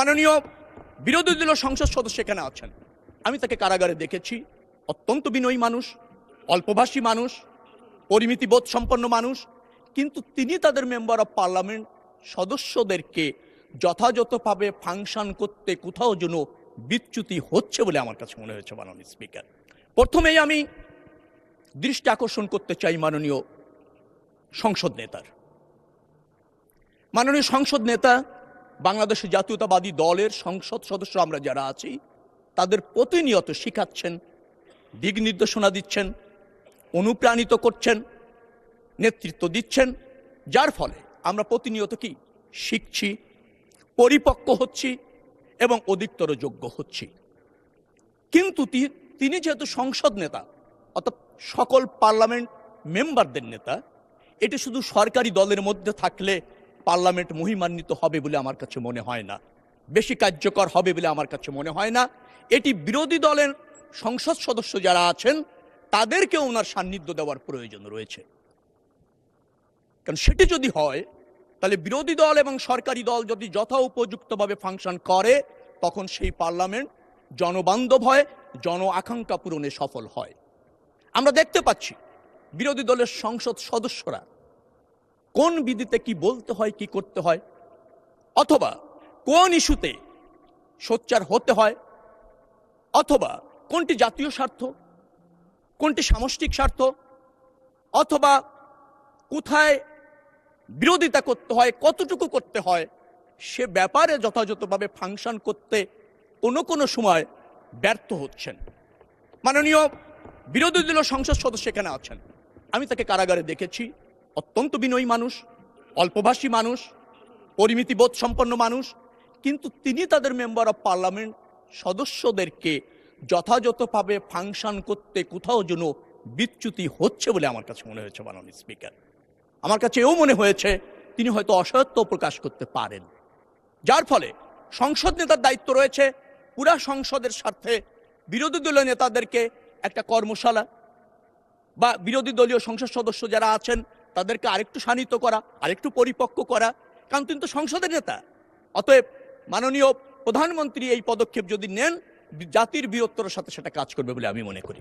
মাননীয় বিরোধী দলীয় সংসদ সদস্য এখানে আছেন, আমি তাকে কারাগারে দেখেছি। অত্যন্ত বিনয়ী মানুষ, অল্পভাষী মানুষ, পরিমিতিবোধ সম্পন্ন মানুষ, কিন্তু তিনি তাদের মেম্বার অফ পার্লামেন্ট সদস্যদেরকে যথাযথভাবে ফাংশন করতে কোথাও যেন বিচ্যুতি হচ্ছে বলে আমার কাছে মনে হয়েছে। মাননীয় স্পিকার, প্রথমেই আমি দৃষ্টি আকর্ষণ করতে চাই মাননীয় সংসদ নেতার। মাননীয় সংসদ নেতা বাংলাদেশ জাতীয়তাবাদী দলের সংসদ সদস্য আমরা যারা আছি তাদের প্রতিনিয়ত শিখাচ্ছেন, দিক নির্দেশনা দিচ্ছেন, অনুপ্রাণিত করছেন, নেতৃত্ব দিচ্ছেন, যার ফলে আমরা প্রতিনিয়ত কি শিখছি, পরিপক্ক হচ্ছি এবং অধিকতর যোগ্য হচ্ছি। কিন্তু তিনি যেহেতু সংসদ নেতা, অর্থাৎ সকল পার্লামেন্ট মেম্বারদের নেতা, এটি শুধু সরকারি দলের মধ্যে থাকলে পার্লামেন্ট মহিমান্বিত হবে বলে আমার কাছে মনে হয় না, বেশি কার্যকর হবে বলে আমার কাছে মনে হয় না। এটি বিরোধী দলের সংসদ সদস্য যারা আছেন তাদেরকে ওনার সান্নিধ্য দেওয়ার প্রয়োজন রয়েছে। কারণ সেটি যদি হয় তাহলে বিরোধী দল এবং সরকারি দল যদি যথা উপযুক্তভাবে ফাংশন করে তখন সেই পার্লামেন্ট জনবান্ধব হয়, জন আকাঙ্ক্ষা পূরণে সফল হয়। আমরা দেখতে পাচ্ছি বিরোধী দলের সংসদ সদস্যরা কোন বিধিতে কি বলতে হয়, কি করতে হয়, অথবা কোন ইস্যুতে সোচ্চার হতে হয়, অথবা কোনটি জাতীয় স্বার্থ, কোনটি সামষ্টিক স্বার্থ, অথবা কোথায় বিরোধিতা করতে হয়, কতটুকু করতে হয়, সে ব্যাপারে যথাযথভাবে ফাংশন করতে কোনো কোনো সময় ব্যর্থ হচ্ছেন। মাননীয় বিরোধী দলীয় সংসদ সদস্য এখানে আছেন, আমি তাকে কারাগারে দেখেছি। অত্যন্ত বিনয়ী মানুষ, অল্পভাষী মানুষ, পরিমিতিবোধ সম্পন্ন মানুষ, কিন্তু তিনি তাদের মেম্বার অফ পার্লামেন্ট সদস্যদেরকে যথাযথভাবে ফাংশন করতে কোথাও যেন বিচ্যুতি হচ্ছে বলে আমার কাছে মনে হয়েছে। মাননীয় স্পিকার, আমার কাছে এও মনে হয়েছে তিনি হয়তো অসহায়ত্ব প্রকাশ করতে পারেন, যার ফলে সংসদ নেতার দায়িত্ব রয়েছে পুরা সংসদের স্বার্থে বিরোধী দলীয় নেতাদেরকে একটা কর্মশালা বা বিরোধী দলীয় সংসদ সদস্য যারা আছেন তাদেরকে আরেকটু শানিত করা, আরেকটু পরিপক্ক করা, কারণ তিনি তো সংসদের নেতা। অতএব মাননীয় প্রধানমন্ত্রী এই পদক্ষেপ যদি নেন জাতির বৃহত্তর সাথে সেটা কাজ করবে বলে আমি মনে করি।